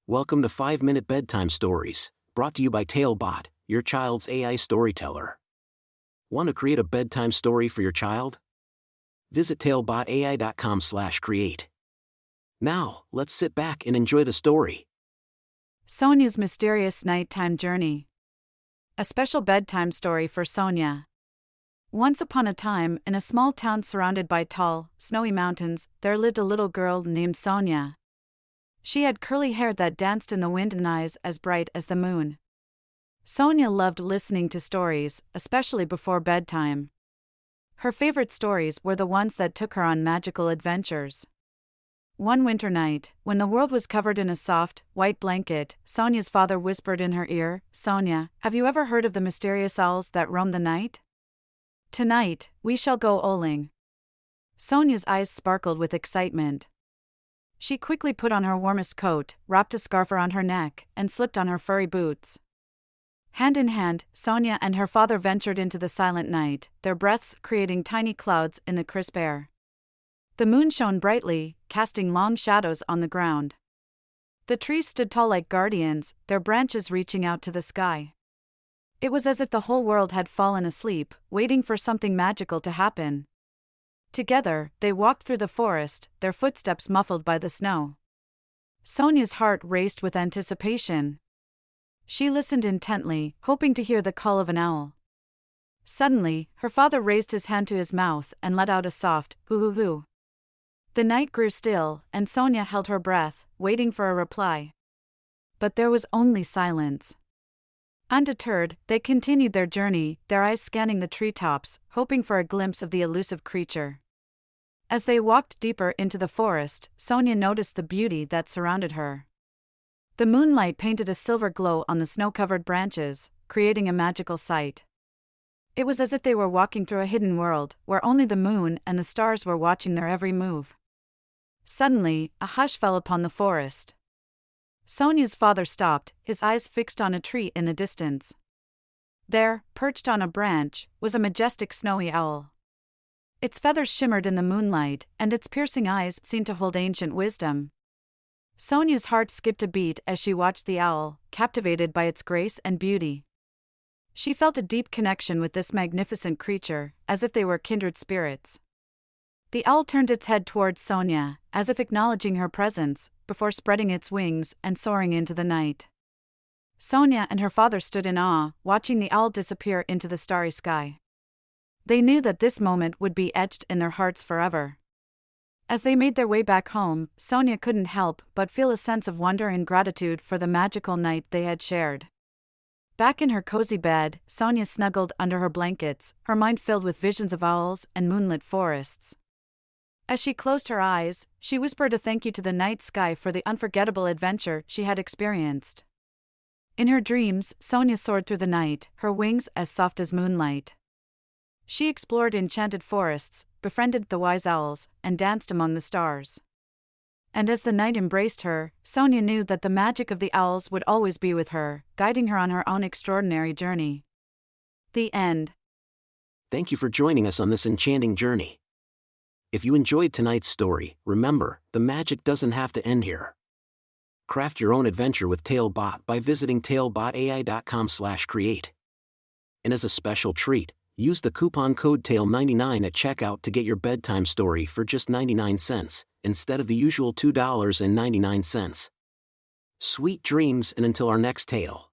Welcome to 5-Minute Bedtime Stories, brought to you by TaleBot, your child's AI storyteller. Want to create a bedtime story for your child? Visit talebotai.com/create. Now, let's sit back and enjoy the story. Sonia's Mysterious Nighttime Journey. A special bedtime story for Sonia. Once upon a time, in a small town surrounded by tall, snowy mountains, there lived a little girl named Sonia. She had curly hair that danced in the wind and eyes as bright as the moon. Sonia loved listening to stories, especially before bedtime. Her favorite stories were the ones that took her on magical adventures. One winter night, when the world was covered in a soft, white blanket, Sonia's father whispered in her ear, "Sonia, have you ever heard of the mysterious owls that roam the night? Tonight, we shall go owling." Sonia's eyes sparkled with excitement. She quickly put on her warmest coat, wrapped a scarf around her neck, and slipped on her furry boots. Hand in hand, Sonia and her father ventured into the silent night, their breaths creating tiny clouds in the crisp air. The moon shone brightly, casting long shadows on the ground. The trees stood tall like guardians, their branches reaching out to the sky. It was as if the whole world had fallen asleep, waiting for something magical to happen. Together, they walked through the forest, their footsteps muffled by the snow. Sonia's heart raced with anticipation. She listened intently, hoping to hear the call of an owl. Suddenly, her father raised his hand to his mouth and let out a soft hoo-hoo-hoo. The night grew still, and Sonia held her breath, waiting for a reply. But there was only silence. Undeterred, they continued their journey, their eyes scanning the treetops, hoping for a glimpse of the elusive creature. As they walked deeper into the forest, Sonia noticed the beauty that surrounded her. The moonlight painted a silver glow on the snow-covered branches, creating a magical sight. It was as if they were walking through a hidden world, where only the moon and the stars were watching their every move. Suddenly, a hush fell upon the forest. Sonia's father stopped, his eyes fixed on a tree in the distance. There, perched on a branch, was a majestic snowy owl. Its feathers shimmered in the moonlight, and its piercing eyes seemed to hold ancient wisdom. Sonia's heart skipped a beat as she watched the owl, captivated by its grace and beauty. She felt a deep connection with this magnificent creature, as if they were kindred spirits. The owl turned its head towards Sonia, as if acknowledging her presence, before spreading its wings and soaring into the night. Sonia and her father stood in awe, watching the owl disappear into the starry sky. They knew that this moment would be etched in their hearts forever. As they made their way back home, Sonia couldn't help but feel a sense of wonder and gratitude for the magical night they had shared. Back in her cozy bed, Sonia snuggled under her blankets, her mind filled with visions of owls and moonlit forests. As she closed her eyes, she whispered a thank you to the night sky for the unforgettable adventure she had experienced. In her dreams, Sonia soared through the night, her wings as soft as moonlight. She explored enchanted forests, befriended the wise owls, and danced among the stars. And as the night embraced her, Sonia knew that the magic of the owls would always be with her, guiding her on her own extraordinary journey. The end. Thank you for joining us on this enchanting journey. If you enjoyed tonight's story, remember, the magic doesn't have to end here. Craft your own adventure with TaleBot by visiting talebotai.com/create. And as a special treat, use the coupon code TALE99 at checkout to get your bedtime story for just 99 cents, instead of the usual $2.99. Sweet dreams, and until our next tale.